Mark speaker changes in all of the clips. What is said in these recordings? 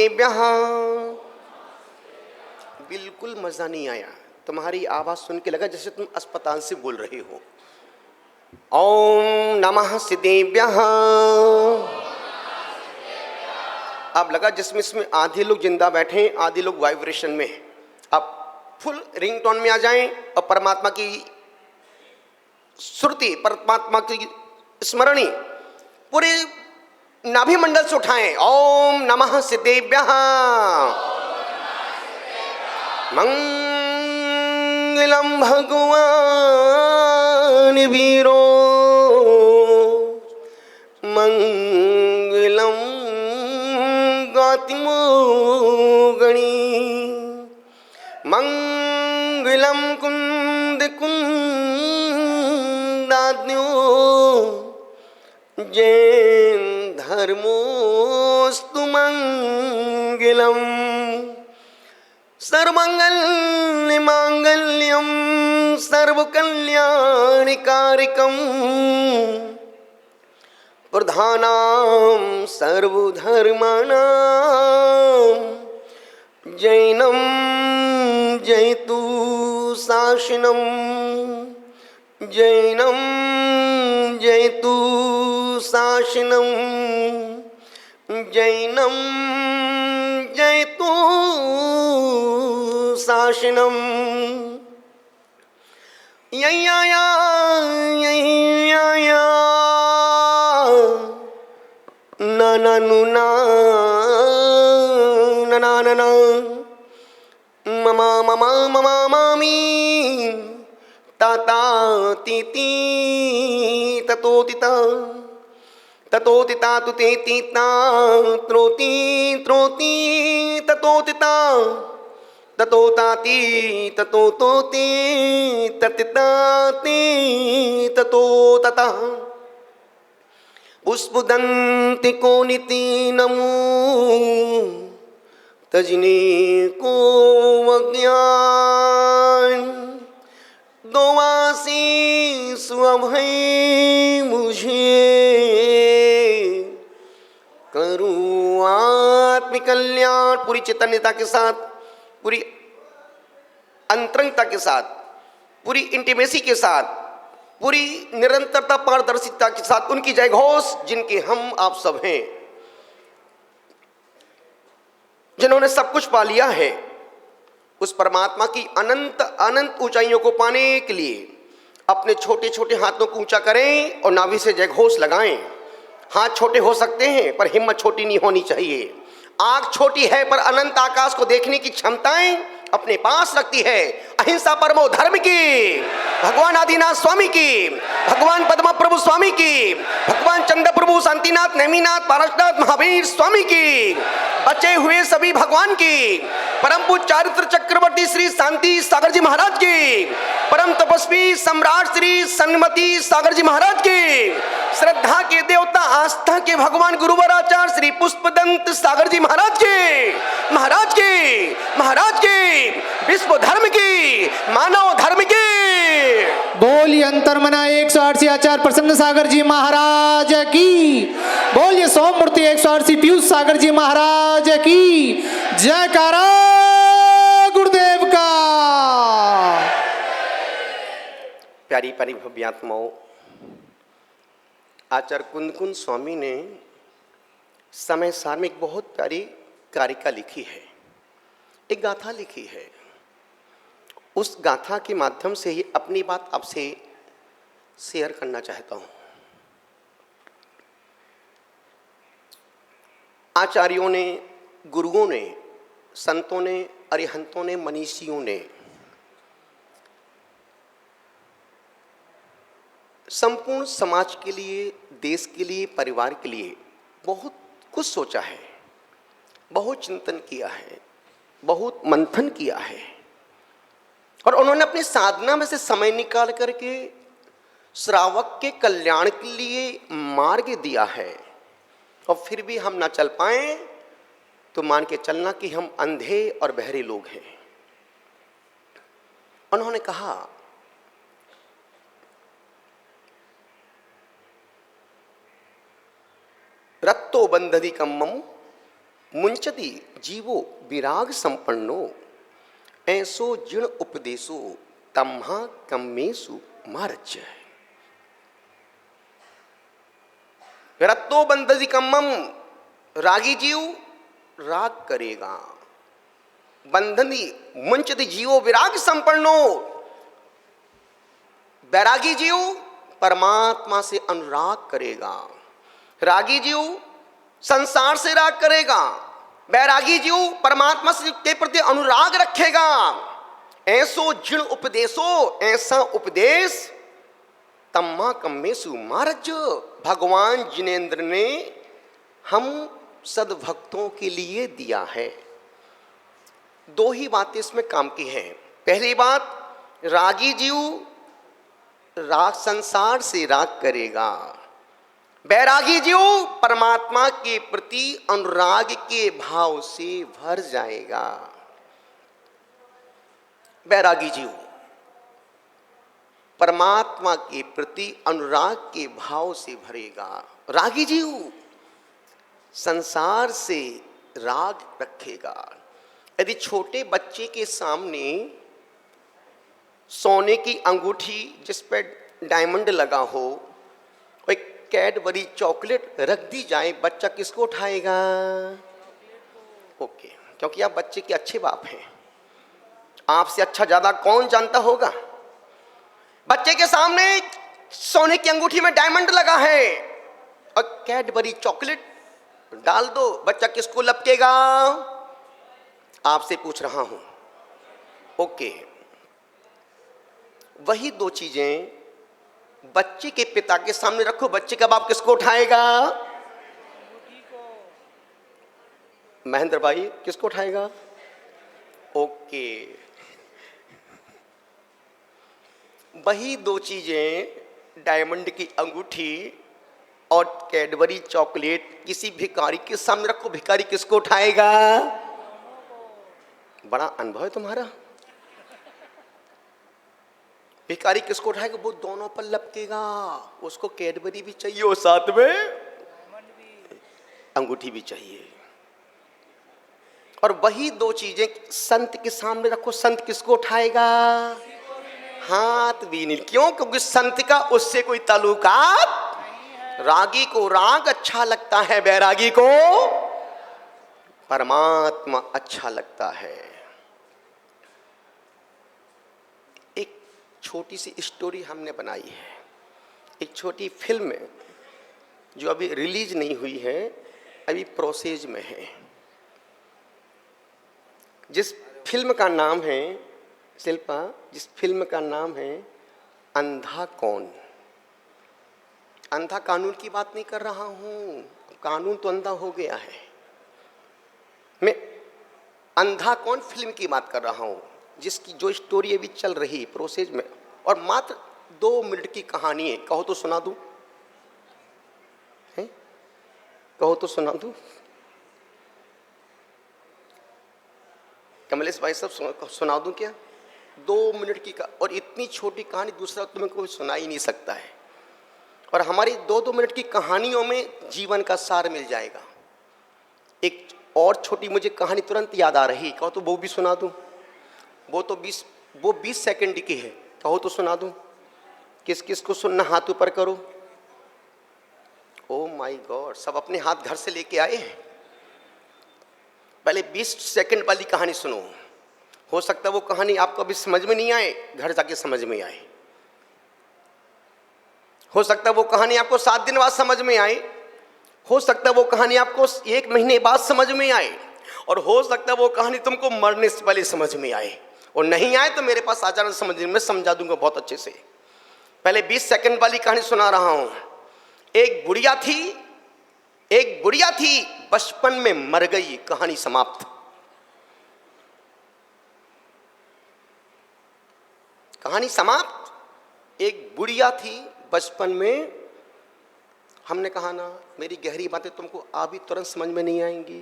Speaker 1: देव्यः। बिल्कुल मजा नहीं आया, तुम्हारी आवाज सुन के लगा जैसे तुम अस्पताल से बोल रहे हो। ओम नमः सिद्धेभ्यः। अब लगा जिसमें इसमें आधे लोग जिंदा बैठे हैं, आधे लोग वाइब्रेशन में। अब फुल रिंगटोन में आ जाएं और परमात्मा की श्रुति, परमात्मा की स्मरणी पूरे नाभि मंडल से उठाएं। ओम नमः सिद्धेभ्यः। मंगलम भगवान वीरो मंगलम गौतमो गणी मंगलम कुंद कुंदाद्यो जैन धर्मोस्तु मंगलम। सर्वमंगल मांगल्यम सर्वकल्याणकारिकम प्रधानाम सर्वधर्माणाम जैनम जयतु शासनम जैनम जयतु शासनम जैनम जयतु शासनम। यया ननु ना ममा ममा ममा मामी ताता तीती ततोतिता ततोतिता तुते तीता त्रोति त्रोति ततोतिता ततोताति ततोतोति ततिताति ततोततः। पुष्पदन्ति को नीति नमो तजने को अज्ञान दोवासी सुअभय मुझे करूँ आत्मिक कल्याण। पूरी चैतन्यता के साथ, पूरी अंतरंगता के साथ, पूरी इंटीमेसी के साथ, पूरी निरंतरता पारदर्शिता के साथ उनकी जय घोष जिनके हम आप सब हैं, जिन्होंने सब कुछ पा लिया है। उस परमात्मा की अनंत अनंत ऊंचाइयों को पाने के लिए अपने छोटे छोटे हाथों को ऊंचा करें और नाभि से जय घोष लगाएं। हाथ छोटे हो सकते हैं पर हिम्मत छोटी नहीं होनी चाहिए। आंख छोटी है पर अनंत आकाश को देखने की क्षमताएं अपने पास रखती है। अहिंसा परमो धर्म की, भगवान आदिनाथ स्वामी की, भगवान पद्म प्रभु स्वामी की, भगवान चंद्र प्रभु शांतिनाथ नेमिनाथ पारसनाथ महावीर स्वामी की, बचे हुए सभी भगवान की, परम पूज्य चारित्र चक्रवर्ती श्री शांति सागर जी महाराज की, परम तपस्वी सम्राट श्री सन्मति सागर जी महाराज की, श्रद्धा के देवता आस्था के भगवान गुरुवराचार्य श्री पुष्पदंत सागर जी महाराज के, महाराज के, महाराज के, विश्व धर्म की, मानव धर्म की।
Speaker 2: बोलिए अंतर्मना 108 आचार्य प्रसन्न सागर जी महाराज की। बोलिए सोममूर्ति 108 पीयूष सागर जी महाराज की। जयकारा गुरुदेव का।
Speaker 1: प्यारी प्यारी भव्यात्माओं, आचार्य कुंद कुंद स्वामी ने समय सार में एक बहुत प्यारी कारिका लिखी है, एक गाथा लिखी है। उस गाथा के माध्यम से ही अपनी बात आपसे शेयर करना चाहता हूं। आचार्यों ने, गुरुओं ने, संतों ने, अरिहंतों ने, मनीषियों ने संपूर्ण समाज के लिए, देश के लिए, परिवार के लिए बहुत कुछ सोचा है, बहुत चिंतन किया है, बहुत मंथन किया है और उन्होंने अपनी साधना में से समय निकाल करके श्रावक के कल्याण के लिए मार्ग दिया है। और फिर भी हम ना चल पाए तो मान के चलना कि हम अंधे और बहरे लोग हैं। उन्होंने कहा, रत्तो बंधधि कम्मम मुंचति जीवो विराग संपन्नो ऐसो जिण उपदेशो तम्हा कम्मेसु मार्ज। रत्तो बंदति कम्मम, रागी जीव राग करेगा। बंधनी मुंचति जीवो विराग संपन्नो, बैरागी जीव परमात्मा से अनुराग करेगा। रागी जीव संसार से राग करेगा, बैरागी जीव परमात्मा से के प्रति अनुराग रखेगा। ऐसो जिण उपदेशो, ऐसा उपदेश तम्मा कम्मेसु मारज, भगवान जिनेंद्र ने हम सद्भक्तों के लिए दिया है। दो ही बातें इसमें काम की हैं। पहली बात, रागी जीव राग संसार से राग करेगा, बैरागी जीव परमात्मा के प्रति अनुराग के भाव से भर जाएगा। बैरागी जीव परमात्मा के प्रति अनुराग के भाव से भरेगा, रागी जीव संसार से राग रखेगा। यदि छोटे बच्चे के सामने सोने की अंगूठी जिस पर डायमंड लगा हो, एक कैडबरी चॉकलेट रख दी जाए, बच्चा किसको उठाएगा? ओके, क्योंकि आप बच्चे के अच्छे बाप हैं। आपसे अच्छा ज्यादा कौन जानता होगा? बच्चे के सामने सोने की अंगूठी में डायमंड लगा है और कैडबरी चॉकलेट डाल दो, बच्चा किसको लपकेगा? आपसे पूछ रहा हूं। ओके, वही दो चीजें बच्चे के पिता के सामने रखो, बच्चे का बाप किसको उठाएगा? महेंद्र भाई किसको उठाएगा? ओके, वही दो चीजें डायमंड की अंगूठी और कैडबरी चॉकलेट किसी भिखारी के सामने रखो, भिखारी किसको उठाएगा? बड़ा अनुभव है तुम्हारा। भिखारी किसको उठाएगा? वो दोनों पर लपकेगा, उसको कैडबरी भी चाहिए और साथ में अंगूठी भी चाहिए। और वही दो चीजें संत के सामने रखो, संत किसको उठाएगा? हाथ भी नहीं। क्यों? क्योंकि संत का उससे कोई ताल्लुकात। रागी को राग अच्छा लगता है, बैरागी को परमात्मा अच्छा लगता है। एक छोटी सी स्टोरी हमने बनाई है, एक छोटी फिल्म जो अभी रिलीज नहीं हुई है, अभी प्रोसेस में है। जिस फिल्म का नाम है, शिल्पा, जिस फिल्म का नाम है अंधा कौन। अंधा कानून की बात नहीं कर रहा हूं, कानून तो अंधा हो गया है। मैं अंधा कौन फिल्म की बात कर रहा हूं, जिसकी जो स्टोरी अभी चल रही प्रोसेस में, और मात्र 2 मिनट की कहानी है। कहो तो सुना दूं? कहो तो सुना दूं? कमलेश भाई साहब सुना दूं क्या? 2 मिनट की और इतनी छोटी कहानी दूसरा तुम्हें कोई सुना ही नहीं सकता है। और हमारी 2-2 मिनट की कहानियों में जीवन का सार मिल जाएगा। एक और छोटी मुझे कहानी तुरंत याद आ रही, कहो तो वो भी सुना दूं? वो 20 सेकंड की है, कहो तो सुना दूं? किस किस को सुनना, हाथ ऊपर करो। ओ माय गॉड, सब अपने हाथ घर से लेके आए हैं। पहले 20 सेकंड वाली कहानी सुनो। हो सकता है वो कहानी आपको अभी समझ में नहीं आए, घर जाके समझ में आए। हो सकता है वो कहानी आपको 7 दिन बाद समझ में आए, हो सकता है वो कहानी आपको 1 महीने बाद समझ में आए, और हो सकता है वो कहानी तुमको मरने से पहले समझ में आए। और नहीं आए तो मेरे पास आ जाना, समझने में समझा दूंगा बहुत अच्छे से। पहले 20 सेकंड वाली कहानी सुना रहा हूं। एक बुढ़िया थी, बचपन में मर गई, कहानी समाप्त। कहानी समाप्त। एक बुढ़िया थी, बचपन में, हमने कहा ना मेरी गहरी बातें तुमको अभी तुरंत समझ में नहीं आएंगी।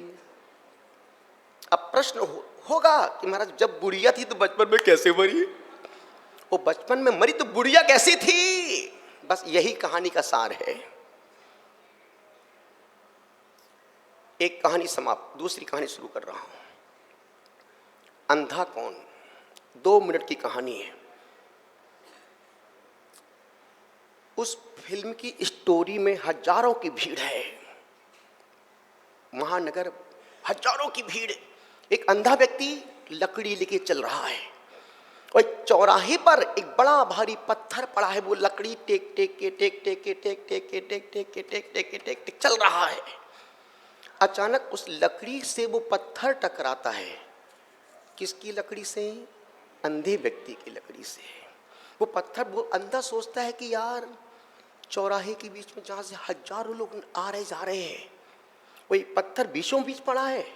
Speaker 1: अब प्रश्न होगा कि महाराज जब बुढ़िया थी तो बचपन में कैसे मरी? वो बचपन में मरी तो बुढ़िया कैसी थी? बस यही कहानी का सार है। एक कहानी समाप्त, दूसरी कहानी शुरू कर रहा हूं। अंधा कौन, 2 मिनट की कहानी है। उस फिल्म की स्टोरी में हजारों की भीड़ है, महानगर, हजारों की भीड़। एक अंधा व्यक्ति लकड़ी लेके चल रहा है और चौराहे पर एक बड़ा भारी पत्थर पड़ा है। वो लकड़ी टेक टेक के टेक टेक के टेक टेक के टेक टेक के टेक टेक के टेक टेक चल रहा है। अचानक उस लकड़ी से वो पत्थर टकराता है। किसकी लकड़ी से? अंधे व्यक्ति की लकड़ी से। वो पत्थर, वो अंधा सोचता है कि यार चौराहे के बीच में जहाँ से हजारों लोग आ रहे जा रहे हैं, वही पत्थर बीचों बीच पड़ा है।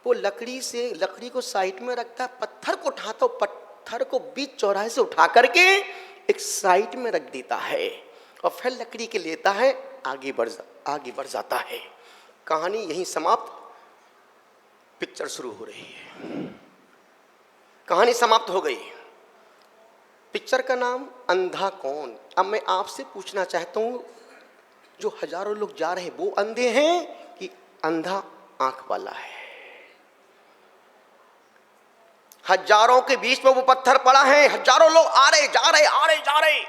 Speaker 1: वो लकड़ी को साइड में रखता है, पत्थर को उठाता है, पत्थर को बीच चौराहे से उठा करके एक साइड में रख देता है और फिर लकड़ी के लेता है, आगे बढ़ जाता है। कहानी यहीं समाप्त, पिक्चर शुरू हो रही है। कहानी समाप्त हो गई। पिक्चर का नाम अंधा कौन। अब मैं आपसे पूछना चाहता हूं, जो हजारों लोग जा रहे हैं वो अंधे हैं कि अंधा आंख वाला है? हजारों के बीच में वो पत्थर पड़ा है, हजारों लोग आ रहे जा रहे।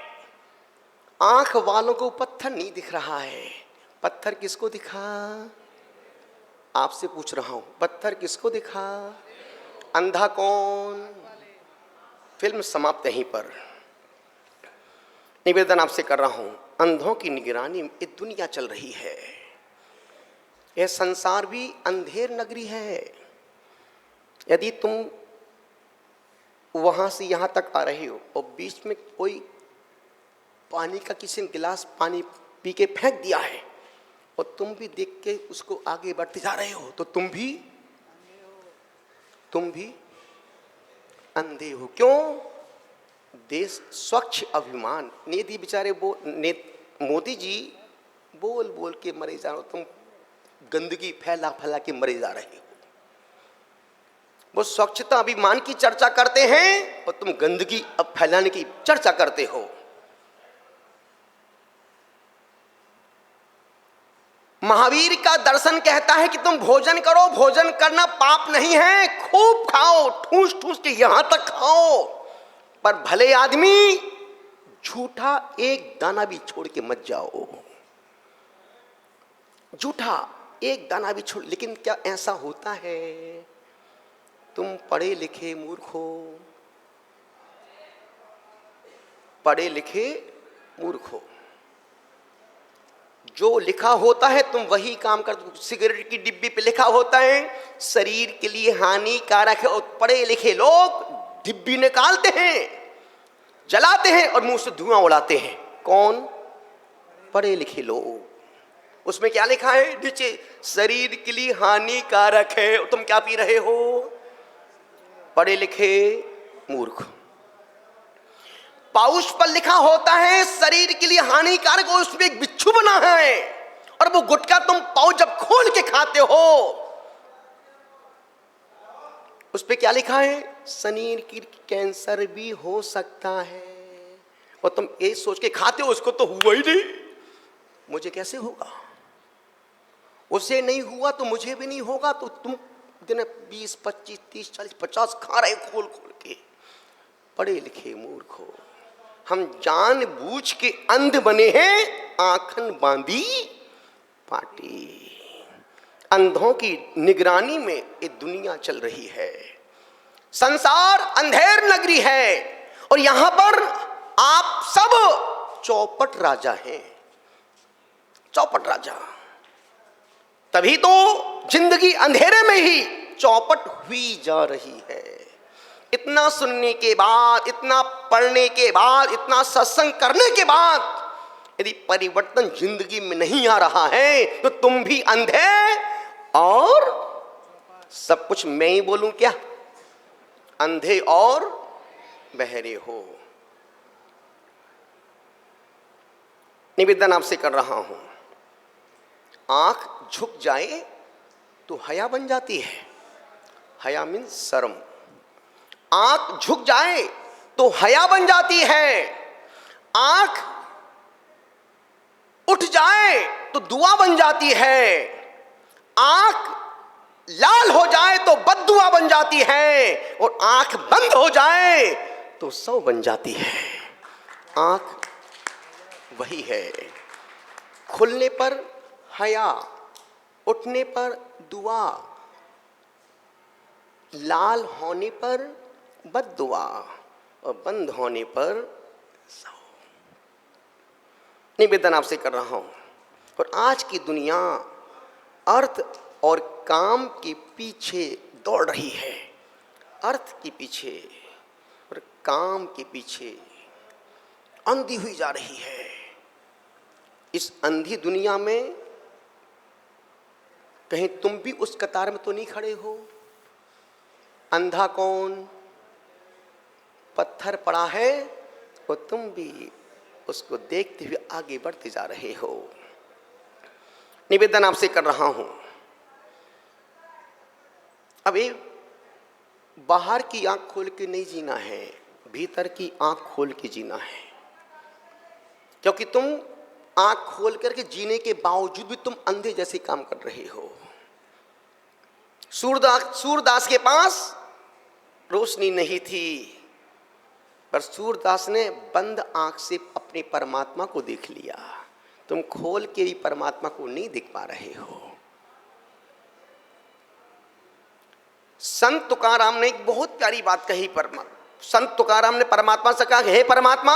Speaker 1: आंख वालों को पत्थर नहीं दिख रहा है। पत्थर किसको दिखा? आपसे पूछ रहा हूं, पत्थर किसको दिखा? अंधा कौन? फिल्म समाप्त यहीं पर। निवेदन आपसे कर रहा हूं, अंधों की निगरानी में ये दुनिया चल रही है। यह संसार भी अंधेर नगरी है। यदि तुम वहां से यहां तक आ रहे हो और बीच में कोई पानी का किसी ने गिलास पानी पी के फेंक दिया है और तुम भी देख के उसको आगे बढ़ते जा रहे हो, तो तुम भी अंधे हो। क्यों? देश स्वच्छ अभिमान। नेदी बेचारे मोदी जी बोल बोल के मरे जा रहे हो, तुम गंदगी फैला फैला के मरे जा रहे हो। वो स्वच्छता अभिमान की चर्चा करते हैं और तुम गंदगी अब फैलाने की चर्चा करते हो। महावीर का दर्शन कहता है कि तुम भोजन करो, भोजन करना पाप नहीं है, खूब खाओ, ठूस ठूस के यहां तक खाओ, पर भले आदमी झूठा एक दाना भी छोड़ के मत जाओ। झूठा एक दाना भी छोड़। लेकिन क्या ऐसा होता है? तुम पढ़े लिखे मूर्ख हो, पढ़े लिखे मूर्ख हो। जो लिखा होता है तुम वही काम करते हो। सिगरेट की डिब्बी पे लिखा होता है शरीर के लिए हानिकारक है, और पढ़े लिखे लोग डिब्बी निकालते हैं, जलाते हैं और मुंह से धुआं उड़ाते हैं। कौन? पढ़े लिखे लोग। उसमें क्या लिखा है नीचे? शरीर के लिए हानिकारक है, और तुम क्या पी रहे हो? पढ़े लिखे मूर्ख। पाउच पर लिखा होता है शरीर के लिए हानिकारक, और उसमें एक बिच्छू बना है, और वो गुटखा तुम पाउच जब खोल के खाते हो उस पे क्या लिखा है? शरीर की कैंसर भी हो सकता है, और तुम ये सोच के खाते हो उसको तो हुआ ही नहीं, मुझे कैसे होगा? उसे नहीं हुआ तो मुझे भी नहीं होगा। तो तुम दिन 20, 25, 30, 40, 50 खा रहे खोल खोल के। पढ़े लिखे मूर्ख हो। हम जानबूझ के अंध बने हैं, आंखन बांधी पाटी। अंधों की निगरानी में ये दुनिया चल रही है। संसार अंधेर नगरी है, और यहां पर आप सब चौपट राजा हैं। चौपट राजा। तभी तो जिंदगी अंधेरे में ही चौपट हुई जा रही है। इतना सुनने के बाद, इतना पढ़ने के बाद, इतना सत्संग करने के बाद यदि परिवर्तन जिंदगी में नहीं आ रहा है तो तुम भी अंधे और सब कुछ मैं ही बोलूं क्या? अंधे और बहरे हो। निवेदन आपसे कर रहा हूं, आंख झुक जाए तो हया बन जाती है। हया मीन्स शर्म। आंख झुक जाए तो हया बन जाती है। आंख उठ जाए तो दुआ बन जाती है। आंख लाल हो जाए तो बद्दुआ बन जाती है और आंख बंद हो जाए तो सौ बन जाती है। आंख वही है, खुलने पर हया, उठने पर दुआ, लाल होने पर बद्दुआ और बंद होने पर सौ। निवेदन आपसे कर रहा हूं। और आज की दुनिया अर्थ और काम के पीछे दौड़ रही है, अर्थ के पीछे और काम के पीछे अंधी हुई जा रही है। इस अंधी दुनिया में कहीं तुम भी उस कतार में तो नहीं खड़े हो? अंधा कौन? पत्थर पड़ा है और तुम भी उसको देखते हुए आगे बढ़ते जा रहे हो। निवेदन आपसे कर रहा हूं, अभी बाहर की आंख खोल के नहीं जीना है, भीतर की आंख खोल के जीना है। क्योंकि तुम आंख खोल करके जीने के बावजूद भी तुम अंधे जैसे काम कर रहे हो। सूरदास के पास रोशनी नहीं थी, पर सूरदास ने बंद आंख से अपने परमात्मा को देख लिया। तुम खोल के भी परमात्मा को नहीं देख पा रहे हो। संत तुकाराम ने एक बहुत प्यारी बात कही। संत तुकाराम ने परमात्मा से कहा, हे परमात्मा,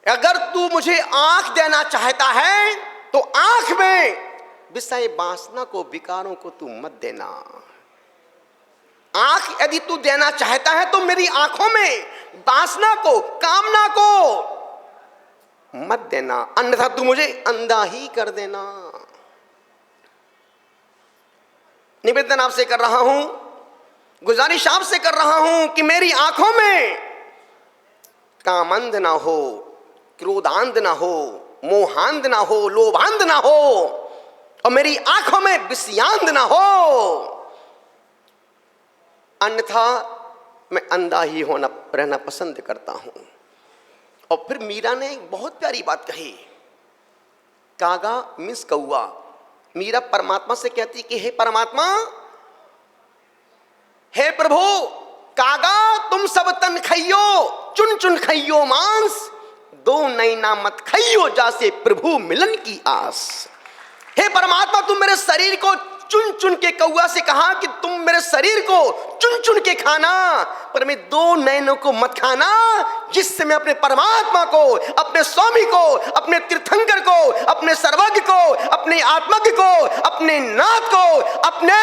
Speaker 1: अगर तू मुझे आंख देना चाहता है तो आंख में विषय वासना को, विकारों को तू मत देना। आंख यदि तू देना चाहता है तो मेरी आंखों में वासना को, कामना को मत देना, अन्यथा तू मुझे अंधा ही कर देना। निवेदन आपसे कर रहा हूं, गुजारिश आपसे कर रहा हूं कि मेरी आंखों में कामंध ना हो, क्रोधांध ना हो, मोहांध ना हो, लोभांध ना हो और मेरी आंखों में विषयांध ना हो, अन्यथा मैं अंधा ही रहना पसंद करता हूं। और फिर मीरा ने एक बहुत प्यारी बात कही। कागा मीन्स कौआ। मीरा परमात्मा से कहती कि हे परमात्मा, हे प्रभु, कागा तुम सब तन खइयो, चुन चुन खइयो मांस, दो नैना मत खइयो जासे प्रभु मिलन की आस। हे परमात्मा, तुम मेरे शरीर को चुन चुन के, कौआ से कहा कि तुम मेरे शरीर को चुन चुन के खाना, पर मैं दो नैनों को मत खाना, जिससे मैं अपने परमात्मा को, अपने स्वामी को, अपने तीर्थंकर को, अपने सर्वज्ञ को, अपने आत्मज्ञ को, अपने नाथ को, अपने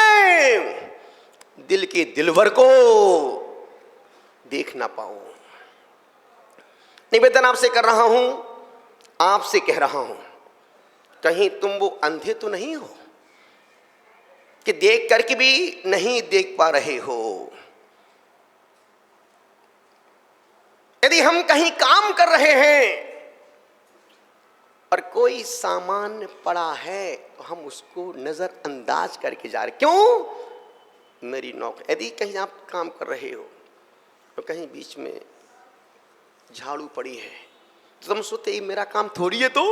Speaker 1: दिल के दिलवर को देख ना पाऊं। निवेदन आपसे कर रहा हूं, आपसे कह रहा हूं, कहीं तुम वो अंधे तो नहीं हो कि देख करके भी नहीं देख पा रहे हो। यदि हम कहीं काम कर रहे हैं और कोई सामान पड़ा है तो हम उसको नजरअंदाज करके जा रहे, क्यों? मेरी नौकरी। यदि कहीं आप काम कर रहे हो तो कहीं बीच में झाड़ू पड़ी है तो तुम सोचते ही मेरा काम थोड़ी है, तो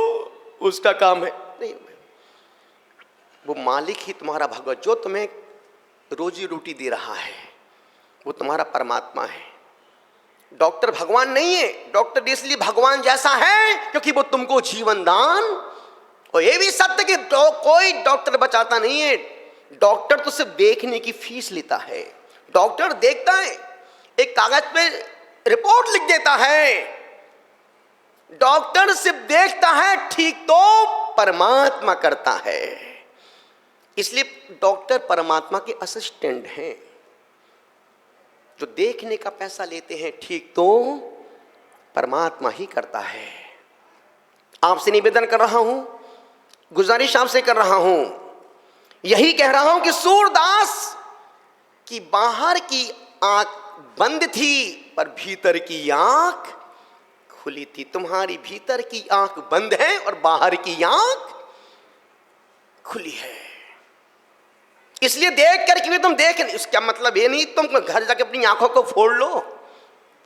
Speaker 1: उसका काम है। नहीं, वो मालिक ही तुम्हारा भगवत, जो तुम्हें रोजी रोटी दे रहा है वो तुम्हारा परमात्मा है। डॉक्टर भगवान नहीं है। डॉक्टर इसलिए भगवान जैसा है क्योंकि वो तुमको जीवन दान, और ये भी सत्य कि कोई डॉक्टर बचाता नहीं है। डॉक्टर तो सिर्फ देखने की फीस लेता है। डॉक्टर देखता है, एक कागज पे रिपोर्ट लिख देता है। डॉक्टर सिर्फ देखता है, ठीक तो परमात्मा करता है। इसलिए डॉक्टर परमात्मा के असिस्टेंट हैं, जो देखने का पैसा लेते हैं, ठीक तो परमात्मा ही करता है। आपसे निवेदन कर रहा हूं, गुजारिश आपसे कर रहा हूं, यही कह रहा हूं कि सूरदास की बाहर की आंख बंद थी पर भीतर की आंख खुली थी। तुम्हारी भीतर की आंख बंद है और बाहर की आंख खुली है। इसलिए देख करके भी तुम देख नहीं, इसका मतलब ये नहीं तुम घर जाके अपनी आंखों को फोड़ लो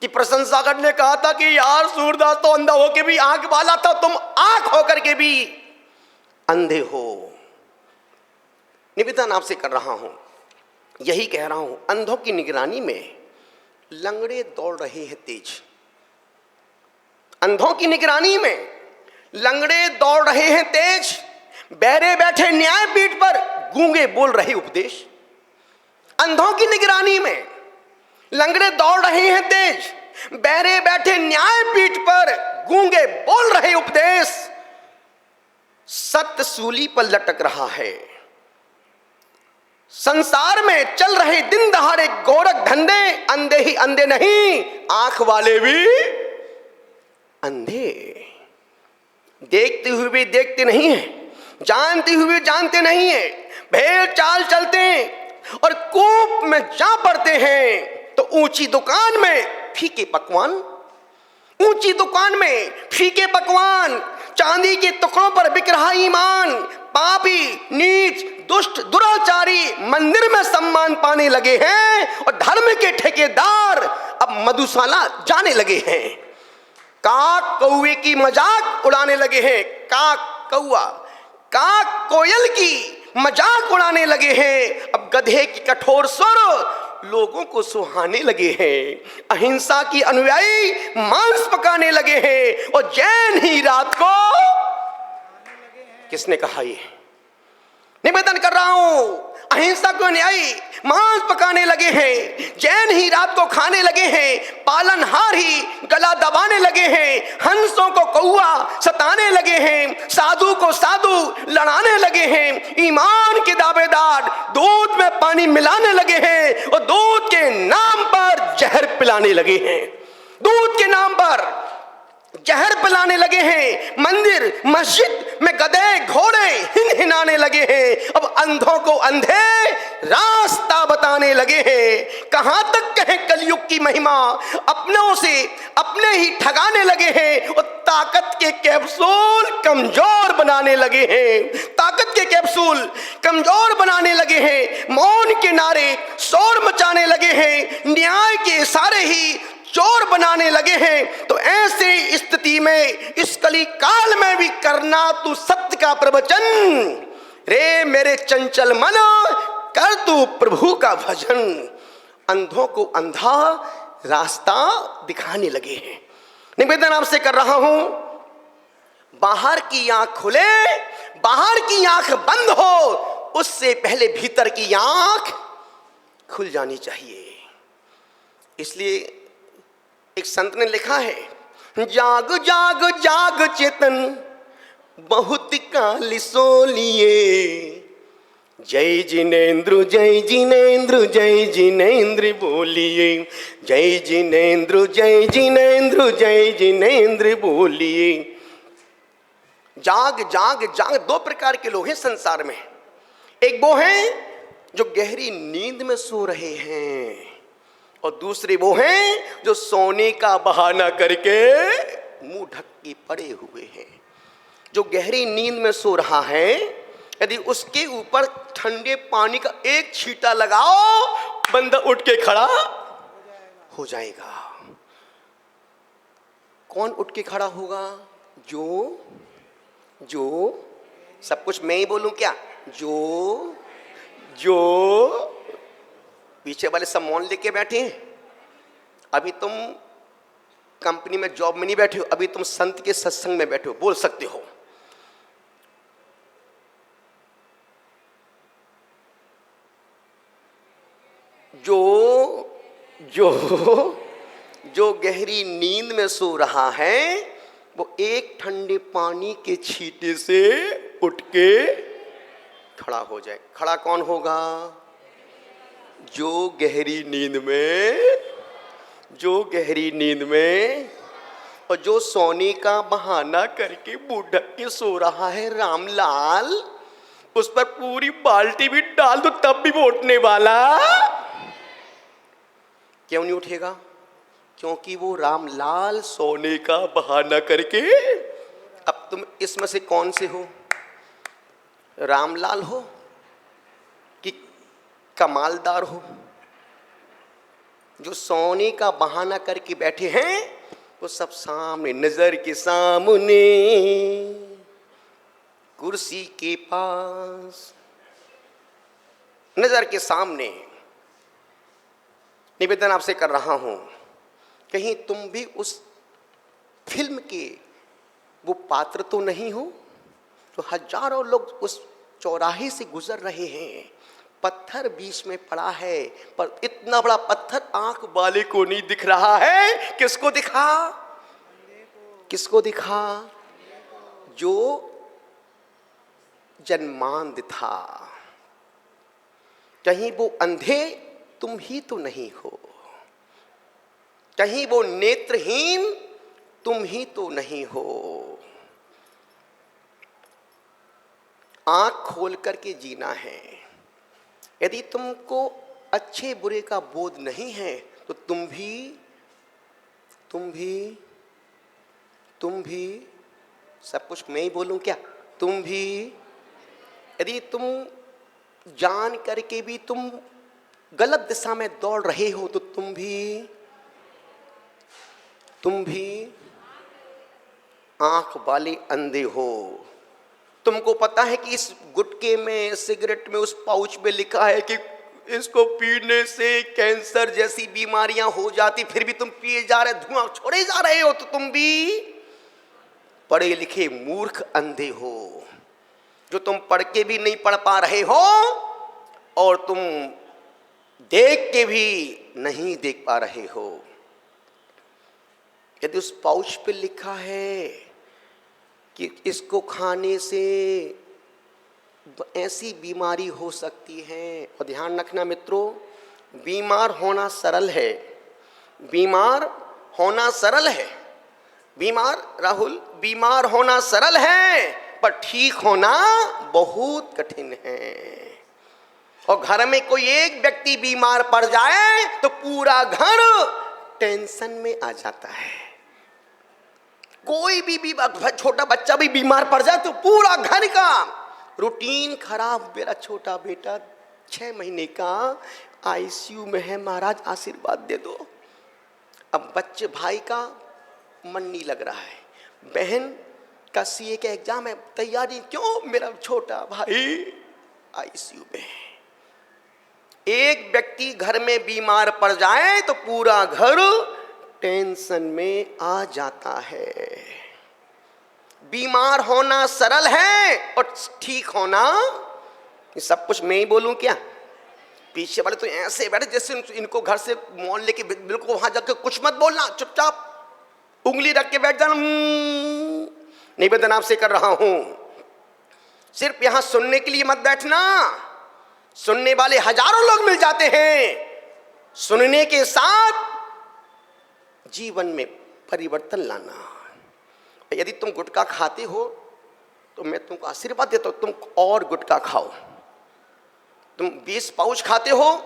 Speaker 1: कि प्रशंसागर ने कहा था कि यार सूरदास तो अंधा होकर भी आंख वाला था, तुम आंख होकर के भी अंधे हो। निवेदन आपसे कर रहा हूं, यही कह रहा हूं, अंधों की निगरानी में लंगड़े दौड़ रहे हैं तेज। अंधों की निगरानी में लंगड़े दौड़ रहे हैं तेज, बहरे बैठे न्यायपीठ पर, गूंगे बोल रहे उपदेश। अंधों की निगरानी में लंगड़े दौड़ रहे हैं तेज, बहरे बैठे न्यायपीठ पर, गूंगे बोल रहे उपदेश। सत्य सूली पर लटक रहा है, संसार में चल रहे दिन दहाड़े गोरख धंधे, अंधे ही अंधे नहीं, आंख वाले भी अंधे। देखते हुए भी देखते नहीं है, जानते हुए जानते नहीं है, भेड़ चाल चलते हैं और कूप में जा पड़ते हैं तो ऊंची दुकान में फीके पकवान, ऊंची दुकान में फीके पकवान, चांदी के टुकड़ों पर बिक रहा ईमान। पापी, नीच, दुष्ट, दुराचारी मंदिर में सम्मान पाने लगे हैं और धर्म के ठेकेदार अब मधुशाला जाने लगे हैं। काक कौवे की मजाक उड़ाने लगे हैं, काक कौआ, काक कोयल की मजाक उड़ाने लगे हैं। अब गधे की कठोर स्वर लोगों को सुहाने लगे हैं। अहिंसा की अनुयायी मांस पकाने लगे हैं और जैन ही रात को, किसने कहा ये? निवेदन कर रहा हूं, अहिंसा को अनुयायी मांस पकाने लगे हैं, जैन ही रात को खाने लगे हैं, पालनहार ही गला दबाने लगे हैं, हंसों को कौआ सताने लगे हैं, साधु को साधु लड़ाने लगे हैं, ईमान के दावेदार दूध में पानी मिलाने लगे हैं और दूध के नाम पर जहर पिलाने लगे हैं, दूध के नाम पर जहर पिलाने लगे हैं। मंदिर मस्जिद में गधे घोड़े हिनहिनाने लगे हैं। अब अंधों को अंधे रास्ता बताने लगे हैं। कहां तक कहें कलयुग की महिमा, अपनों से अपने ही ठगाने लगे हैं और ताकत के कैप्सूल कमजोर बनाने लगे हैं, ताकत के कैप्सूल कमजोर बनाने लगे हैं। मौन के नारे शोर मचाने लगे हैं, न्याय के इशारे ही चोर बनाने लगे हैं। तो ऐसे स्थिति में इस कली काल में भी करना तू सत्य का प्रवचन, रे मेरे चंचल मन कर तू प्रभु का भजन। अंधों को अंधा रास्ता दिखाने लगे हैं। निवेदन आपसे कर रहा हूं, बाहर की आंख खुले, बाहर की आंख बंद हो, उससे पहले भीतर की आंख खुल जानी चाहिए। इसलिए एक संत ने लिखा है, जाग जाग जाग चेतन बहुत काल सो लिए, जय जिनेंद्र जय जिनेंद्र जय जिनेंद्र बोलिए, जय जिनेंद्र जय जिनेंद्र जय जिनेंद्र बोलिए। जाग जाग जाग, दो प्रकार के लोग हैं संसार में। एक वो हैं जो गहरी नींद में सो रहे हैं और दूसरे वो हैं जो सोने का बहाना करके मुंह ढक के पड़े हुए हैं। जो गहरी नींद में सो रहा है, यदि उसके ऊपर ठंडे पानी का एक छींटा लगाओ, बंदा उठ के खड़ा हो जाएगा। कौन उठ के खड़ा होगा? जो सब कुछ मैं ही बोलूं क्या? जो पीछे वाले सब मौन लेके बैठे हैं। अभी तुम कंपनी में जॉब में नहीं बैठे हो, अभी तुम संत के सत्संग में बैठे हो, बोल सकते हो। जो गहरी नींद में सो रहा है, वो एक ठंडे पानी के छींटे से उठ के खड़ा हो जाए। खड़ा कौन होगा? जो गहरी नींद में और जो सोने का बहाना करके मुंह ढक के सो रहा है। रामलाल, उस पर पूरी बाल्टी भी डाल दो तब भी वो उठने वाला क्यों नहीं उठेगा? क्योंकि वो रामलाल सोने का बहाना करके। अब तुम इसमें से कौन से हो? रामलाल हो कि कमालदार हो? जो सोने का बहाना करके बैठे हैं वो सब सामने, नजर के सामने, कुर्सी के पास, नजर के सामने निवेदन आपसे कर रहा हूं, कहीं तुम भी उस फिल्म के वो पात्र तो नहीं हो। तो हजारों लोग उस चौराहे से गुजर रहे हैं, पत्थर बीच में पड़ा है, पर इतना बड़ा पत्थर आंख वाले को नहीं दिख रहा है। किसको दिखा? किसको दिखा? जो जन्मांध था। कहीं वो अंधे तुम ही तो नहीं हो, कहीं वो नेत्रहीन तुम ही तो नहीं हो। आंख खोल करके जीना है। यदि तुमको अच्छे बुरे का बोध नहीं है तो तुम भी सब कुछ मैं ही बोलूं क्या? तुम भी, यदि तुम जान करके भी तुम गलत दिशा में दौड़ रहे हो तो तुम भी आंख वाले अंधे हो। तुमको पता है कि इस गुटके में, सिगरेट में, उस पाउच में लिखा है कि इसको पीने से कैंसर जैसी बीमारियां हो जाती, फिर भी तुम पिए जा रहे, धुआं छोड़े जा रहे हो। तो तुम भी पढ़े लिखे मूर्ख अंधे हो, जो तुम पढ़ के भी नहीं पढ़ पा रहे हो और तुम देख के भी नहीं देख पा रहे हो। यदि उस पाउच पे लिखा है कि इसको खाने से ऐसी बीमारी हो सकती है, और ध्यान रखना मित्रों, बीमार होना सरल है, बीमार होना सरल है, बीमार होना सरल है, पर ठीक होना बहुत कठिन है। और घर में कोई एक व्यक्ति बीमार पड़ जाए तो पूरा घर टेंशन में आ जाता है। कोई भी छोटा बच्चा भी बीमार पड़ जाए तो पूरा घर का रूटीन खराब। मेरा छोटा बेटा 6 महीने का आईसीयू में है, महाराज आशीर्वाद दे दो। अब बच्चे भाई का मन नहीं लग रहा है, बहन का सीए का एग्जाम है, तैयारी क्यों, मेरा छोटा भाई आईसीयू में है। एक व्यक्ति घर में बीमार पड़ जाए तो पूरा घर टेंशन में आ जाता है। बीमार होना सरल है और ठीक होना, ये सब कुछ मैं ही बोलूं क्या? पीछे वाले तो ऐसे बैठे जैसे इनको घर से मौन लेके बिल्कुल वहां जाकर कुछ मत बोलना, चुपचाप उंगली रख के बैठ जाना। निवेदन आपसे कर रहा हूं, सिर्फ यहां सुनने के लिए मत बैठना। सुनने वाले हजारों लोग मिल जाते हैं। सुनने के साथ जीवन में परिवर्तन लाना। यदि तुम गुटखा खाते हो तो मैं तुमको आशीर्वाद देता हूं, तुम और गुटखा खाओ। तुम 20 पाउच खाते हो,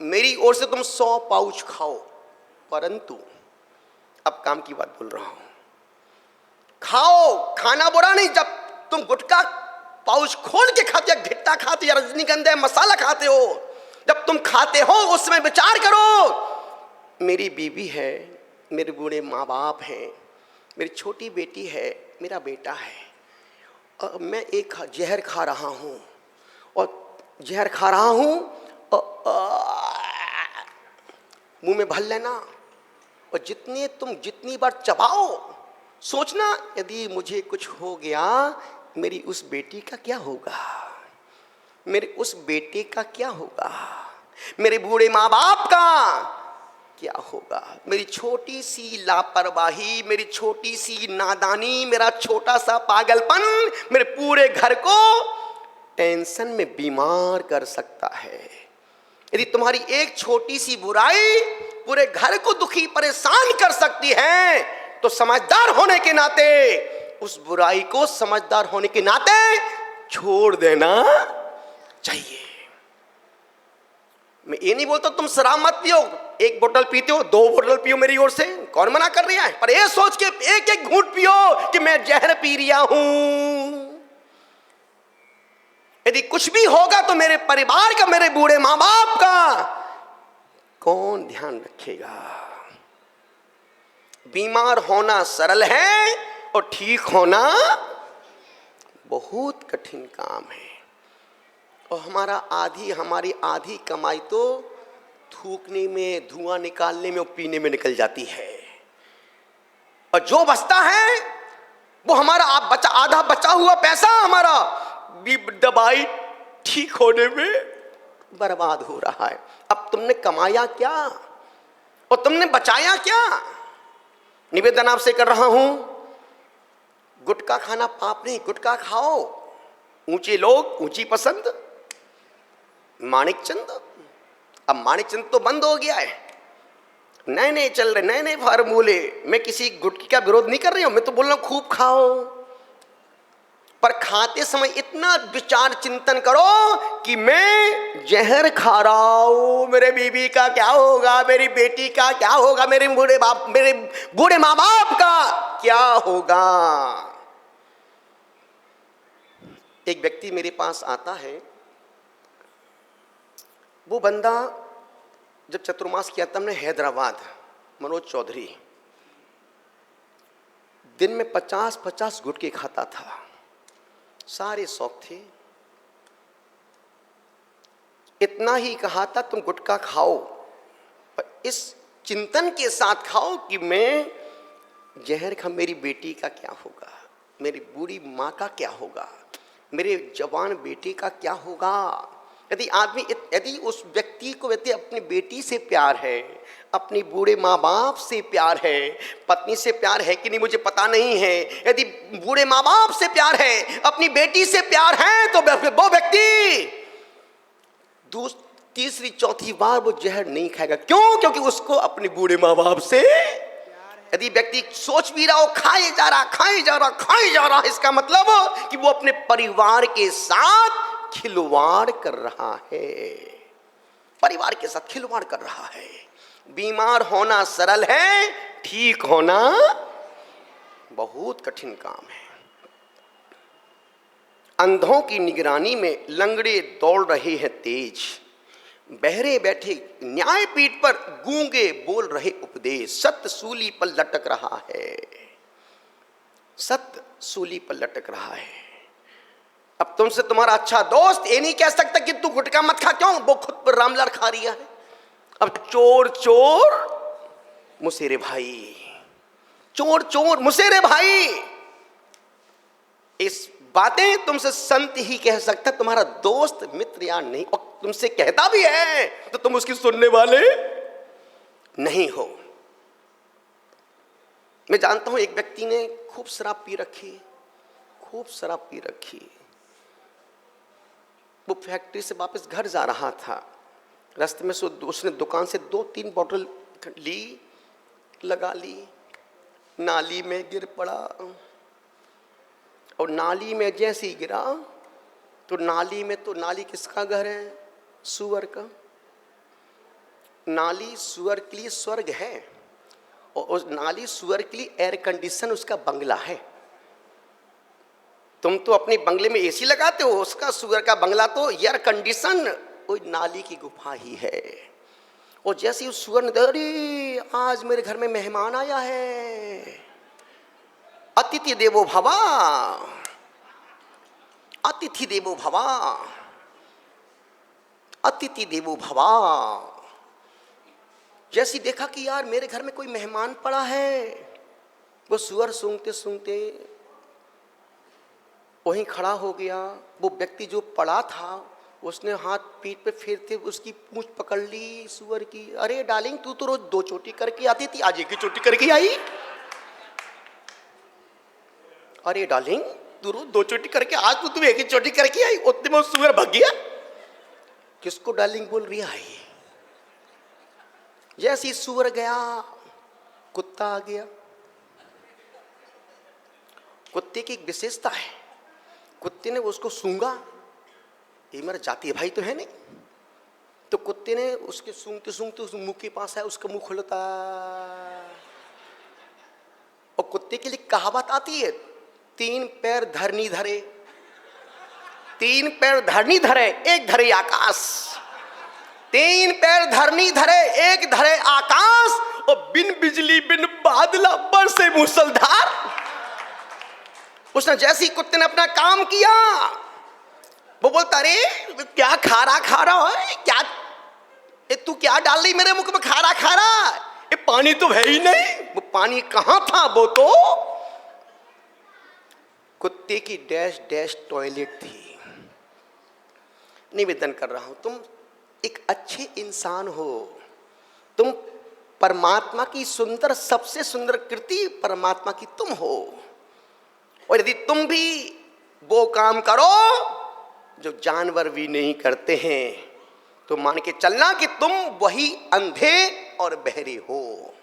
Speaker 1: मेरी ओर से तुम 100 पाउच खाओ। परंतु अब काम की बात बोल रहा हूं, खाओ, खाना बुरा नहीं। जब तुम गुटखा पाउच खोल के खाते, या घिट्टा खाते, या रजनीगंधा मसाला खाते हो, जब तुम खाते हो उसमें विचार करो, मेरी बीवी है, मेरे बूढ़े माँ बाप हैं, मेरी छोटी बेटी है, मेरा बेटा है, और मैं एक जहर खा रहा हूँ, और जहर खा रहा हूँ, मुंह में भर लेना। और जितनी बार चबाओ, सोचना यदि मुझे कुछ हो गया, मेरी उस बेटी का क्या होगा, मेरे उस बेटे का क्या होगा, मेरे बूढ़े माँ बाप का क्या होगा। मेरी छोटी सी लापरवाही, मेरी छोटी सी नादानी, मेरा छोटा सा पागलपन मेरे पूरे घर को टेंशन में बीमार कर सकता है। यदि तुम्हारी एक छोटी सी बुराई पूरे घर को दुखी परेशान कर सकती है, तो समझदार होने के नाते उस बुराई को समझदार होने के नाते छोड़ देना चाहिए। मैं ये नहीं बोलता तुम शराब मत पियो, 1 बोतल पीते हो, 2 बोतल पियो, मेरी ओर से कौन मना कर रहा है, पर ये सोच के एक घूंट पियो कि मैं जहर पी रहा हूं। यदि कुछ भी होगा तो मेरे परिवार का, मेरे बूढ़े माँ बाप का कौन ध्यान रखेगा। बीमार होना सरल है और ठीक होना बहुत कठिन काम है। और हमारी आधी कमाई तो थूकने में, धुआं निकालने में और पीने में निकल जाती है। और जो बचता है वो हमारा आधा बचा हुआ पैसा हमारा भी दवाई ठीक होने में बर्बाद हो रहा है। अब तुमने कमाया क्या और तुमने बचाया क्या? निवेदन आपसे कर रहा हूं, गुटखा खाना पाप नहीं, गुटखा खाओ। ऊंचे लोग, ऊंची पसंद, माणिकचंद। अब माणिकचंद तो बंद हो गया है, नए नए चल रहे, नए नए फार्मूले। मैं किसी गुटखी का विरोध नहीं कर रही हूं, मैं तो बोल रहा हूं खूब खाओ, पर खाते समय इतना विचार चिंतन करो कि मैं जहर खा रहा हूं, मेरे बीवी का क्या होगा, मेरी बेटी का क्या होगा, मेरे बूढ़े माँ बाप का क्या होगा। एक व्यक्ति मेरे पास आता है, वो बंदा जब चतुर्मास किया था हमने हैदराबाद, मनोज चौधरी, दिन में 50-50 गुटखे खाता था, सारे शौक थे। इतना ही कहा था तुम गुटखा खाओ, पर इस चिंतन के साथ खाओ कि मैं जहर खा, मेरी बेटी का क्या होगा, मेरी बूढ़ी माँ का क्या होगा, मेरे जवान बेटे का क्या होगा। यदि उस व्यक्ति को अपनी बेटी से प्यार है, अपनी बूढ़े माँ बाप से प्यार है, पत्नी से प्यार है कि नहीं मुझे पता नहीं है, यदि बूढ़े माँ बाप से प्यार है, अपनी बेटी से प्यार है, तो वो व्यक्ति तीसरी चौथी बार वो जहर नहीं खाएगा। क्यों? क्योंकि उसको अपने बूढ़े माँ बाप से, यदि व्यक्ति सोच भी रहा हो खाए जा रहा, इसका मतलब कि वो अपने परिवार के साथ खिलवाड़ कर रहा है, परिवार के साथ खिलवाड़ कर रहा है। बीमार होना सरल है, ठीक होना बहुत कठिन काम है। अंधों की निगरानी में लंगड़े दौड़ रहे हैं तेज, बहरे बैठे न्यायपीठ पर गूंगे बोल रहे उपदेश। सत्य सूली पर लटक रहा है, सत्य सूली पर लटक रहा है। अब तुमसे तुम्हारा अच्छा दोस्त ये नहीं कह सकता कि तू गुटखा मत खा, क्यों? वो खुद पर रामलड़ खा रहा है। अब चोर चोर मुसेरे भाई, चोर चोर मुसेरे भाई, इस बातें तुमसे संत ही कह सकता, तुम्हारा दोस्त मित्र या नहीं। और तुमसे कहता भी है तो तुम उसकी सुनने वाले नहीं हो। मैं जानता हूं एक व्यक्ति ने खूब शराब पी रखी, खूब शराब पी रखी। वो फैक्ट्री से वापस घर जा रहा था, रास्ते में उसने दुकान से 2-3 बोतल ली, लगा ली, नाली में गिर पड़ा। और नाली में जैसे ही गिरा तो नाली किसका घर है? सुअर का। नाली सुअर के लिए स्वर्ग है, और उस नाली सुअर के लिए एयर कंडीशन उसका बंगला है। तुम तो अपने बंगले में एसी लगाते हो, उसका सुअर का बंगला तो एयर कंडीशन वो नाली की गुफा ही है। और जैसे उस सुअर ने, अरे आज मेरे घर में मेहमान आया है, अतिथि देवो भवा, अतिथि देवो भवा, अतिथि देवो भवा। जैसी देखा कि यार मेरे घर में कोई मेहमान पड़ा है, वो सुअर सूंघते सूंघते वहीं खड़ा हो गया। वो व्यक्ति जो पड़ा था उसने हाथ पीठ पे फेरते उसकी पूंछ पकड़ ली सुअर की। अरे डार्लिंग, तू तो रोज 2 चोटी करके आती थी, आज 1 चोटी करके आई। अरे डार्लिंग, तू रोज 2 चोटी करके, आज तो तू 1 चोटी करके आई। उतने में सुअर भाग गया। किसको डार्लिंग बोल रही है? जैसे सुअर गया, कुत्ता आ गया। कुत्ते की एक विशेषता है, कुत्ते ने उसको सूंघा, ये मेरा जातीय भाई तो है नहीं, तो कुत्ते ने उसके सूंघते सूंघते उस मुंह के पास आया, उसका मुंह खुलता। और कुत्ते के लिए कहावत आती है, 3 पैर धरनी धरे, 3 पैर धरनी धरे, 1 धरे आकाश। 3 पैर धरनी धरे, 1 धरे आकाश। और बिन बिजली बिन बादला बरसे मूसलधार। उसने जैसे ही कुत्ते ने अपना काम किया, वो बोलता अरे क्या खारा है क्या, ये तू क्या डाल रही मेरे मुख में खारा, ये पानी तो है ही नहीं। वो पानी कहां था, वो तो कुत्ते की डैश डैश टॉयलेट थी। निवेदन कर रहा हूं, तुम एक अच्छे इंसान हो, तुम परमात्मा की सुंदर, सबसे सुंदर कृति परमात्मा की तुम हो, और यदि तुम भी वो काम करो जो जानवर भी नहीं करते हैं तो मान के चलना कि तुम वही अंधे और बहरे हो।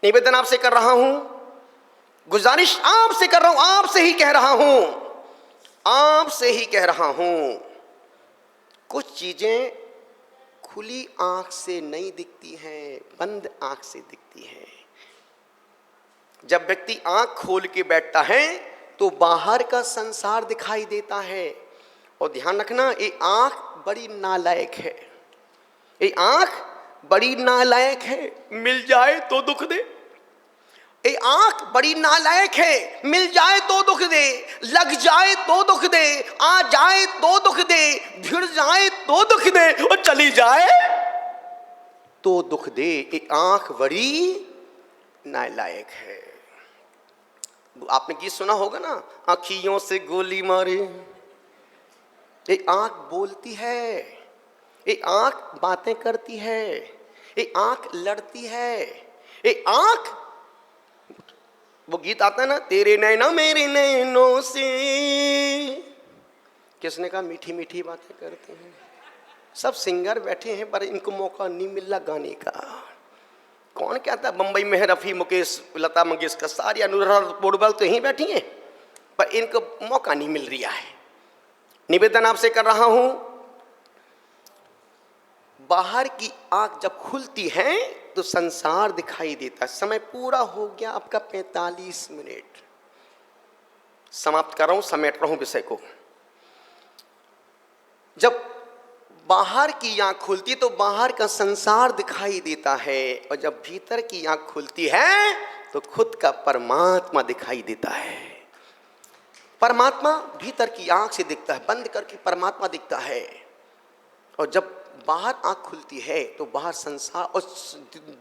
Speaker 1: निवेदन आपसे कर रहा हूं, गुजारिश आपसे कर रहा हूं, आपसे ही कह रहा हूं, कुछ चीजें खुली आंख से नहीं दिखती हैं, बंद आंख से दिखती हैं। जब व्यक्ति आंख खोल के बैठता है तो बाहर का संसार दिखाई देता है। और ध्यान रखना, ये आंख बड़ी नालायक है, ये आंख बड़ी नालायक है, मिल जाए तो दुख दे। ये आंख बड़ी नालायक है, मिल जाए तो दुख दे, लग जाए तो दुख दे, आ जाए तो दुख दे, भिड़ जाए तो दुख दे, और चली जाए तो दुख दे। ये आंख बड़ी नालायक है। आपने गीत सुना होगा ना, आँखियों से गोली मारे। ये आंख बोलती है, ये आंख बातें करती है, ये आंख लड़ती है, ये आंख, वो गीत आता है ना, तेरे नैना मेरे नैनों से, किसने कहा मीठी मीठी बातें करते हैं। सब सिंगर बैठे हैं पर इनको मौका नहीं मिल रहा गाने का। कौन कहता है बम्बई में है रफ़ी, मुकेश, लता मंगेशकर, सारी अनुराधा पोडवाल तो यहीं बैठी हैं, पर इनको मौका नहीं मिल रहा है। निवेदन आपसे कर रहा हूं, बाहर की आंख जब खुलती है तो संसार दिखाई देता है। समय पूरा हो गया आपका 45 मिनट, समाप्त कर रहा हूं, समेट रहा हूं विषय को। जब बाहर की आंख खुलती तो बाहर का संसार दिखाई देता है, और जब भीतर की आंख खुलती है तो खुद का परमात्मा दिखाई देता है। परमात्मा भीतर की आंख से दिखता है, बंद करके परमात्मा दिखता है। और जब बाहर आंख खुलती है तो बाहर संसार, और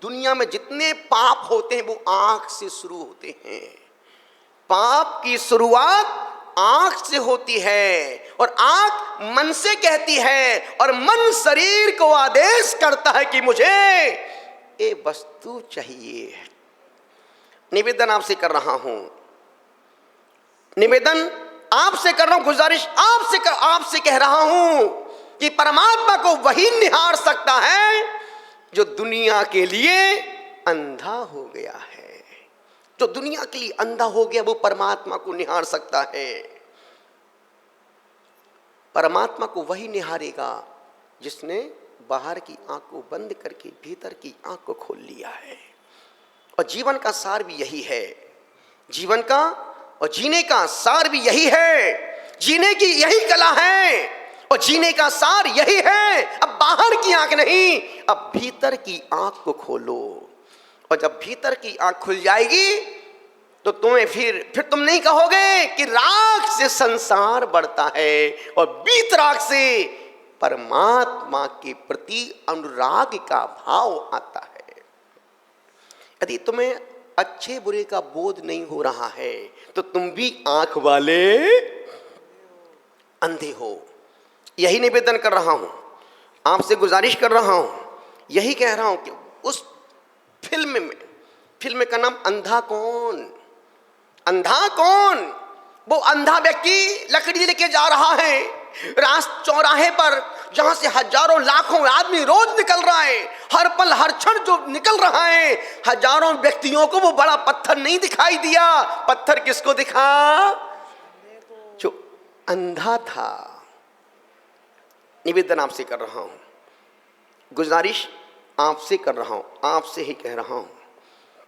Speaker 1: दुनिया में जितने पाप होते हैं वो आंख से शुरू होते हैं। पाप की शुरुआत आंख से होती है, और आंख मन से कहती है, और मन शरीर को आदेश करता है कि मुझे ये वस्तु चाहिए। निवेदन आपसे कर रहा हूं, निवेदन आपसे कर रहा हूं, गुजारिश आपसे कह रहा हूं कि परमात्मा को वही निहार सकता है जो दुनिया के लिए अंधा हो गया है। जो दुनिया के लिए अंधा हो गया वो परमात्मा को निहार सकता है। परमात्मा को वही निहारेगा जिसने बाहर की आंख को बंद करके भीतर की आंख को खोल लिया है। और जीवन का सार भी यही है, जीवन का और जीने का सार भी यही है। जीने की यही कला है और जीने का सार यही है। अब बाहर की आंख नहीं, अब भीतर की आंख को खोलो। और जब भीतर की आंख खुल जाएगी तो तुम्हें फिर तुम नहीं कहोगे कि राग से संसार बढ़ता है और बीतराग से परमात्मा के प्रति अनुराग का भाव आता है। यदि तुम्हें अच्छे बुरे का बोध नहीं हो रहा है तो तुम भी आंख वाले अंधे हो। यही निवेदन कर रहा हूं, आपसे गुजारिश कर रहा हूं, यही कह रहा हूं कि उस फिल्म का नाम अंधा कौन। अंधा कौन? वो अंधा व्यक्ति लकड़ी लेके जा रहा है चौराहे पर, जहां से हजारों लाखों आदमी रोज निकल रहा है, हर पल हर क्षण जो निकल रहा है, हजारों व्यक्तियों को वो बड़ा पत्थर नहीं दिखाई दिया। पत्थर किसको दिखा? जो अंधा था। निवेदन आपसे कर रहा हूं, गुजारिश आपसे कर रहा हूं, आपसे ही कह रहा हूं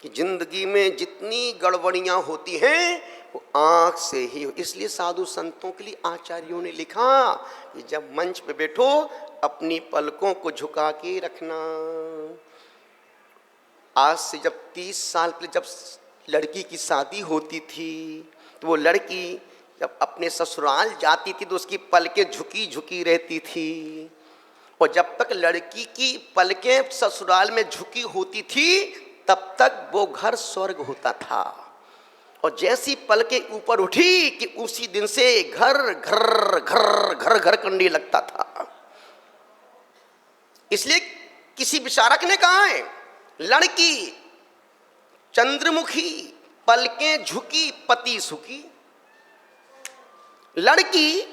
Speaker 1: कि जिंदगी में जितनी गड़बड़ियां होती हैं वो आंख से ही। इसलिए साधु संतों के लिए आचार्यों ने लिखा कि जब मंच पे बैठो अपनी पलकों को झुका के रखना। आज से जब 30 साल पहले जब लड़की की शादी होती थी तो वो लड़की जब अपने ससुराल जाती थी तो उसकी पलकें झुकी झुकी रहती थी, और जब तक लड़की की पलकें ससुराल में झुकी होती थी तब तक वो घर स्वर्ग होता था। और जैसी पलकें ऊपर उठी कि उसी दिन से घर घर घर घर घर करने लगता था। इसलिए किसी विचारक ने कहा है, लड़की चंद्रमुखी पलकें झुकी पति सुखी। लड़की,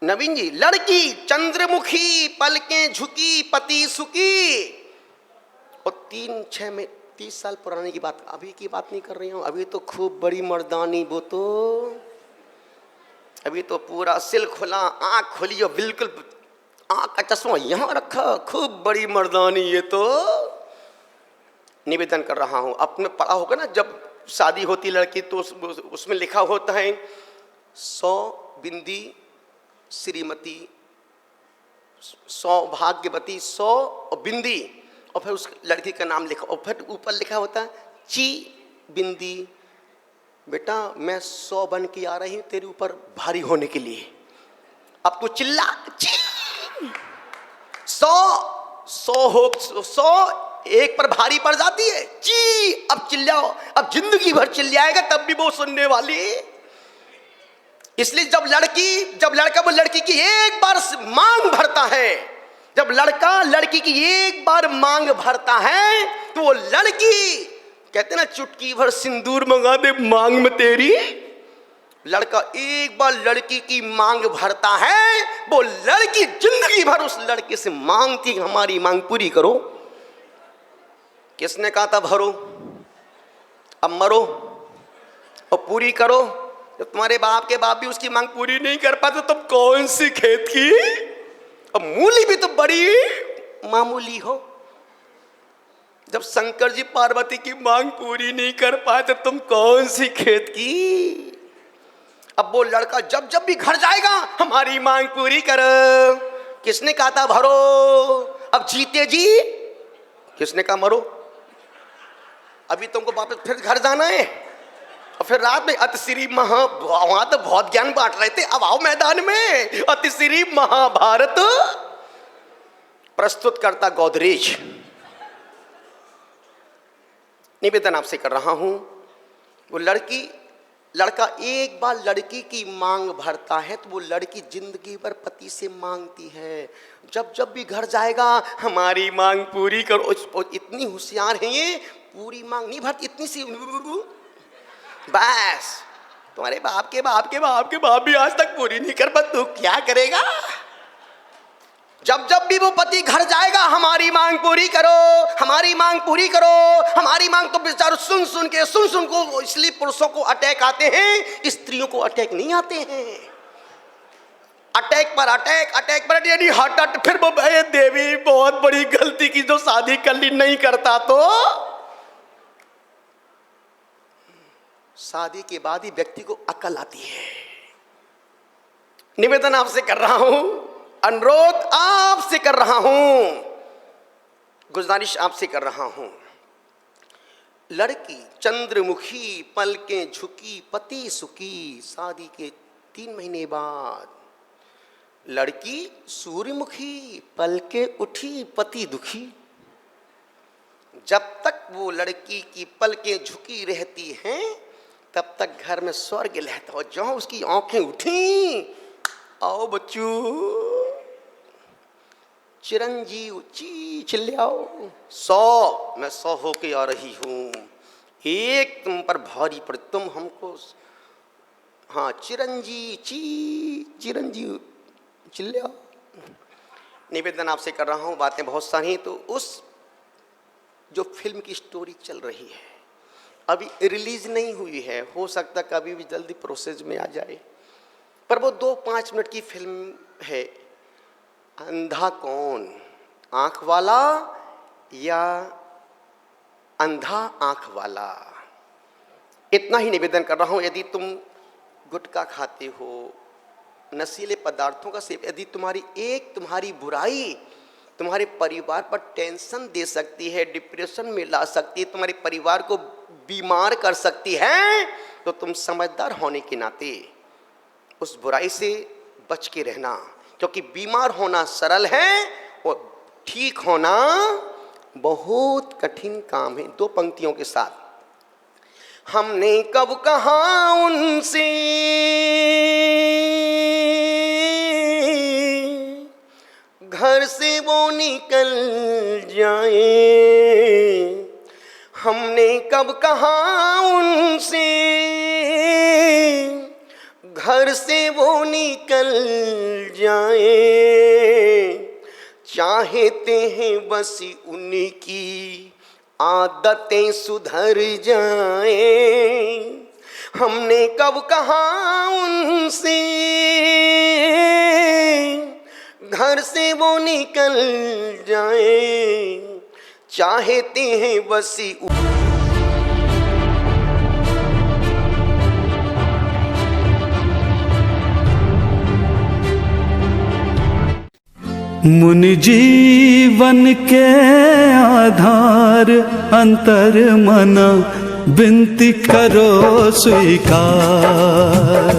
Speaker 1: नवीन जी, लड़की चंद्रमुखी पलकें झुकी पति सुखी। और 30 साल पुराने की बात, अभी की बात नहीं कर रही हूं। अभी तो खूब बड़ी मर्दानी, वो तो अभी तो पूरा सिल खुला, आंख खुली और बिल्कुल आंख का चश्मा यहां रखा, खूब बड़ी मर्दानी। ये तो निवेदन कर रहा हूं, आपने पढ़ा होगा ना, जब शादी होती लड़की तो उसमें लिखा होता है 100 बिंदी श्रीमती, 100 भाग्यवती, 100 बिंदी, और फिर उस लड़की का नाम लिखा, और फिर ऊपर लिखा होता है ची बिंदी। बेटा मैं 100 बन के आ रही हूं तेरे ऊपर भारी होने के लिए। अब तू चिल्ला, ची 100 एक पर भारी पड़ जाती है, ची अब चिल्लाओ। अब जिंदगी भर चिल्लाएगा तब भी वो सुनने वाली। इसलिए जब लड़का वो लड़की की एक बार मांग भरता है, जब लड़का लड़की की एक बार मांग भरता है तो वो लड़की, कहते ना चुटकी भर सिंदूर मंगा दे मांग में तेरी। लड़का एक बार लड़की की मांग भरता है, वो लड़की जिंदगी भर उस लड़के से मांगती, हमारी मांग पूरी करो। किसने कहा था भरो, अब मरो और पूरी करो। जब तुम्हारे बाप के बाप भी उसकी मांग पूरी नहीं कर पाते, तुम कौन सी खेत की, और मूली भी तो बड़ी मामूली हो। जब शंकर जी पार्वती की मांग पूरी नहीं कर पाए तो तुम कौन सी खेत की। अब वो लड़का जब जब भी घर जाएगा, हमारी मांग पूरी करो। किसने कहा था भरो, अब जीते जी किसने कहा मरो। अभी तुमको वापस फिर घर जाना है, और फिर रात में अतिश्री वहां तो बहुत ज्ञान बांट रहे थे, अब आओ मैदान में। अतिश्री महाभारत प्रस्तुत करता गोदरेज। निवेदन आपसे कर रहा हूं, वो लड़का एक बार लड़की की मांग भरता है तो वो लड़की जिंदगी भर पति से मांगती है। जब जब भी घर जाएगा, हमारी मांग पूरी करो। इतनी होशियार है ये, पूरी मांग नहीं भरती, इतनी सी बस। तुम्हारे बाप के बाप भी आज तक पूरी नहीं कर पा, तू क्या करेगा। जब जब भी वो पति घर जाएगा, हमारी मांग पूरी करो, हमारी मांग पूरी करो, हमारी मांग। तो बेचारे सुन सुन को, इसलिए पुरुषों को अटैक आते हैं, स्त्रियों को अटैक नहीं आते हैं। अटैक पर यानी हट। फिर वो देवी बहुत बड़ी गलती की जो शादी कर ली, नहीं करता तो शादी के बाद ही व्यक्ति को अकल आती है। निवेदन आपसे कर रहा हूं, अनुरोध आपसे कर रहा हूं, गुजारिश आपसे कर रहा हूं। लड़की चंद्रमुखी पलकें झुकी पति सुखी। शादी के 3 महीने बाद लड़की सूर्यमुखी पलकें उठी पति दुखी। जब तक वो लड़की की पलकें झुकी रहती हैं तब तक घर में स्वर्ग लहता हो। जहां उसकी आंखें उठी, आओ बच्चू चिरंजीव ची चिल्लाओ, 100 मैं 100 होके आ रही हूं। एक तुम पर भारी पड़े, तुम हमको, हाँ चिरंजीव चिल्लाओ। निवेदन आपसे कर रहा हूं, बातें बहुत सारी। तो उस जो फिल्म की स्टोरी चल रही है, अभी रिलीज नहीं हुई है, हो सकता कभी भी जल्दी प्रोसेस में आ जाए, पर वो 2-5 मिनट की फिल्म है। अंधा कौन, आंख वाला या अंधा आंख वाला। इतना ही निवेदन कर रहा हूं। यदि तुम गुटखा खाते हो, नशीले पदार्थों का सेवन, यदि तुम्हारी बुराई तुम्हारे परिवार पर टेंशन दे सकती है, डिप्रेशन में ला सकती है, तुम्हारे परिवार को बीमार कर सकती है, तो तुम समझदार होने के नाते उस बुराई से बच के रहना, क्योंकि बीमार होना सरल है और ठीक होना बहुत कठिन काम है। 2 पंक्तियों के साथ, हमने कब कहा उनसे घर से वो निकल जाए, हमने कब कहा उनसे घर से वो निकल जाए, चाहते हैं बस उनकी आदतें सुधर जाए। हमने कब कहा उनसे घर से वो निकल जाए, चाहते हैं बस
Speaker 3: मुनि जीवन के आधार अंतर मना विनती करो स्वीकार।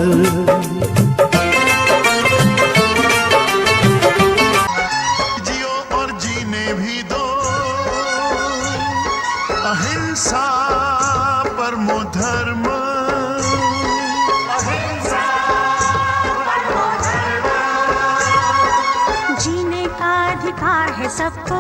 Speaker 4: जियो और जीने भी दो अहिंसा परमो धर्म,
Speaker 5: जीने का अधिकार है सबको।